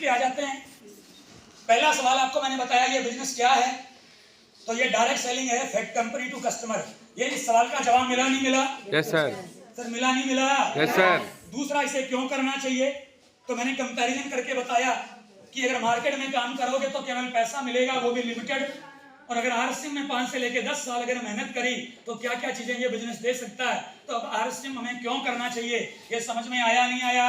पे आ जाते हैं। पहला सवाल आपको मैंने बताया ये बिजनेस क्या है, तो ये डायरेक्ट सेलिंग है, फैक्ट कंपनी टू कस्टमर। ये इस सवाल का जवाब मिला नहीं मिला? Yes sir. सर मिला नहीं मिला? Yes sir. दूसरा, इसे क्यों करना चाहिए, तो मैंने कंपैरिजन करके बताया कि अगर मार्केट में काम करोगे तो केवल पैसा मिलेगा, वो भी लिमिटेड, और अगर आरएसएम में 5 से लेकर 10 साल अगर मेहनत करी तो क्या क्या चीजें ये बिजनेस दे सकता है। तो अब आरएसएम हमें क्यों करना चाहिए, ये समझ में आया नहीं आया?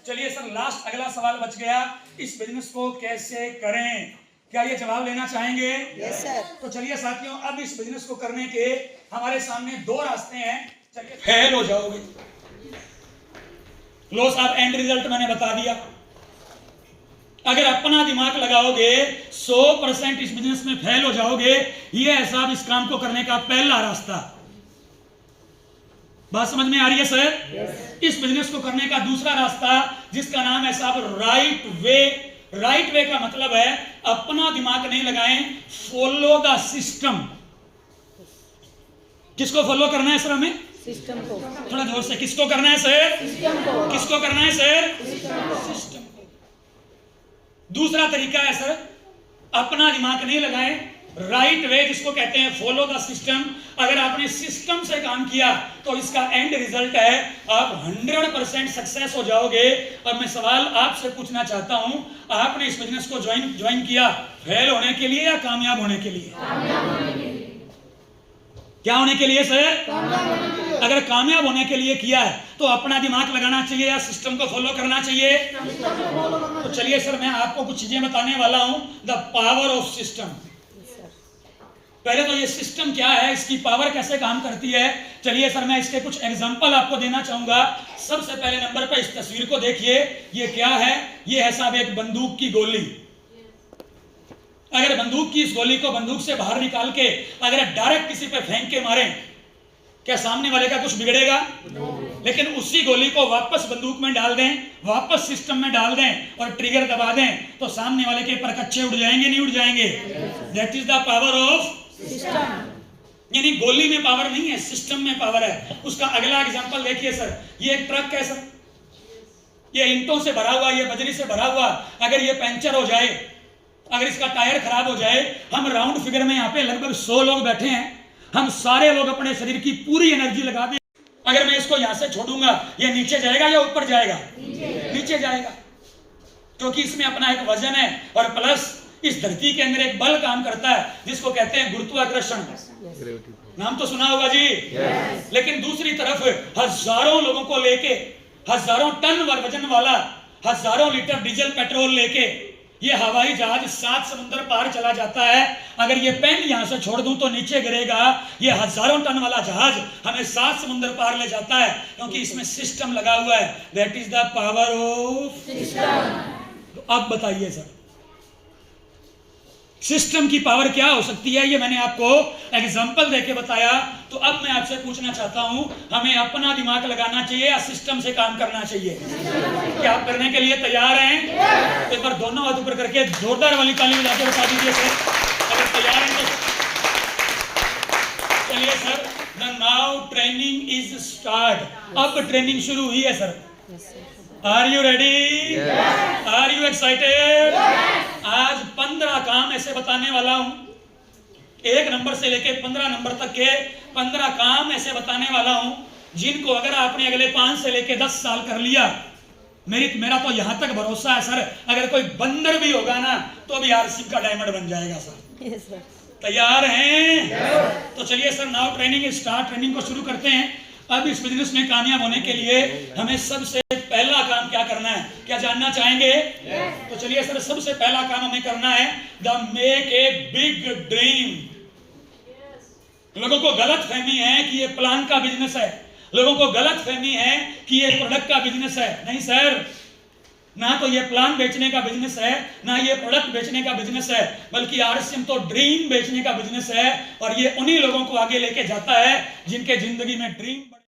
चलिए सर, लास्ट अगला सवाल बच गया, इस बिजनेस को कैसे करें, क्या ये जवाब लेना चाहेंगे? Yes sir. तो चलिए साथियों, अब इस बिजनेस को करने के हमारे सामने 2 रास्ते हैं। चलिए, फेल हो जाओगे, लो साहब, एंड रिजल्ट मैंने बता दिया। अगर अपना दिमाग लगाओगे 100% इस बिजनेस में फेल हो जाओगे। ये है साहब इस काम को करने का पहला रास्ता। बात समझ में आ रही है सर? yes. इस बिजनेस को करने का दूसरा रास्ता, जिसका नाम है साहब राइट वे। राइट वे का मतलब है अपना दिमाग नहीं लगाएं, फॉलो द सिस्टम। किसको फॉलो करना है सर? हमें सिस्टम को। थोड़ा जोर से, किसको करना है सर? सिस्टम को। किसको करना है सर? सिस्टम को। दूसरा तरीका है सर, अपना दिमाग नहीं लगाएं, राइट वे, जिसको कहते हैं फॉलो द सिस्टम। अगर आपने सिस्टम से काम किया तो इसका एंड रिजल्ट है आप 100% सक्सेस हो जाओगे। अब मैं सवाल आपसे पूछना चाहता हूं, आपने इस बिजनेस को ज्वाइन किया फेल होने के लिए या कामयाब होने के लिए? कामयाब होने के लिए। क्या होने के लिए सर? कामयाब होने के लिए। अगर कामयाब होने के लिए किया है तो अपना दिमाग लगाना चाहिए या सिस्टम को फॉलो करना चाहिए? तो चलिए सर, मैं आपको कुछ चीजें बताने वाला हूं, द पावर ऑफ सिस्टम। पहले तो ये सिस्टम क्या है, इसकी पावर कैसे काम करती है, चलिए सर मैं इसके कुछ एग्जांपल आपको देना चाहूंगा। सबसे पहले नंबर पर इस तस्वीर को देखिए, ये क्या है? ये है साहब एक बंदूक की गोली। अगर बंदूक की इस गोली को बंदूक से बाहर निकाल के अगर डायरेक्ट किसी पे फेंक के मारें, क्या सामने वाले का कुछ बिगड़ेगा? लेकिन उसी गोली को वापस बंदूक में डाल दें, वापस सिस्टम में डाल दें और ट्रिगर दबा दें, तो सामने वाले के परकच्चे उड़ जाएंगे, नहीं उड़ जाएंगे? That is the power of system. यानी गोली में पावर नहीं है, सिस्टम में पावर है। उसका अगला एग्जांपल देखिए सर, ये एक ट्रक है सर, ये ईंटों से भरा हुआ, ये बजरी से भरा हुआ, अगर ये पंचर हो जाए, अगर इसका टायर खराब हो जाए, हम राउंड फिगर में यहाँ पे लगभग 100 लोग बैठे हैं, हम सारे लोग अपने शरीर की पूरी एनर्जी लगा दें, अगर मैं इसको यहां से छोड़ूंगा, ये नीचे जाएगा या ऊपर जाएगा? नीचे जाएगा, क्योंकि इसमें अपना एक वजन है और प्लस इस धरती के अंदर एक बल काम करता है जिसको कहते हैं गुरुत्वाकर्षण। नाम तो सुना होगा जी। लेकिन दूसरी तरफ हजारों लोगों को लेके, हजारों टन वजन वाला, हजारों लीटर डीजल पेट्रोल लेके ये हवाई जहाज 7 समुद्र पार चला जाता है। अगर ये पेन यहां से छोड़ दूं तो नीचे गिरेगा। ये हजारों टन वाला जहाज हमें 7 समुद्र पार ले जाता है, क्योंकि इसमें सिस्टम लगा हुआ है। That is the power of system. अब बताइए सर, सिस्टम की पावर क्या हो सकती है, ये मैंने आपको एग्जांपल देके बताया। तो अब मैं आपसे पूछना चाहता हूं, हमें अपना दिमाग लगाना चाहिए या सिस्टम से काम करना चाहिए? क्या आप करने के लिए तैयार हैं? एक बार दोनों हाथ ऊपर करके जोरदार वाली ताली बजाकर बता दीजिए सर, अगर तैयार हैं तो। चलिए sir, the now training is start. अब ट्रेनिंग शुरू हुई है sir. Are you ready? Are you excited? आज 15 काम ऐसे बताने वाला हूं, 1 नंबर से लेके 15 नंबर तक के 15 काम ऐसे बताने वाला हूं, जिनको अगर आपने अगले 5 से लेके 10 साल कर लिया, मेरा तो यहां तक भरोसा है सर, अगर कोई बंदर भी होगा ना तो भी आरसी का डायमंड बन जाएगा सर। तैयार हैं? तो चलिए sir, now training start. Training को शुरू करते हैं। अब इस बिजनेस में कामयाब होने के लिए हमें सबसे पहला काम क्या करना है, क्या जानना चाहेंगे? तो चलिए सर, सबसे पहला काम हमें करना है the make a big dream. लोगों को गलत फहमी है कि ये प्लान का बिजनेस है, लोगों को गलत फहमी है कि ये प्रोडक्ट का बिजनेस है। नहीं सर, ना तो ये प्लान बेचने का बिजनेस है, ना ये प्रोडक्ट बेचने का बिजनेस है, बल्कि आरसीएम तो ड्रीम बेचने का बिजनेस है। और ये उन्हीं लोगों को आगे लेके जाता है जिनके जिंदगी में ड्रीम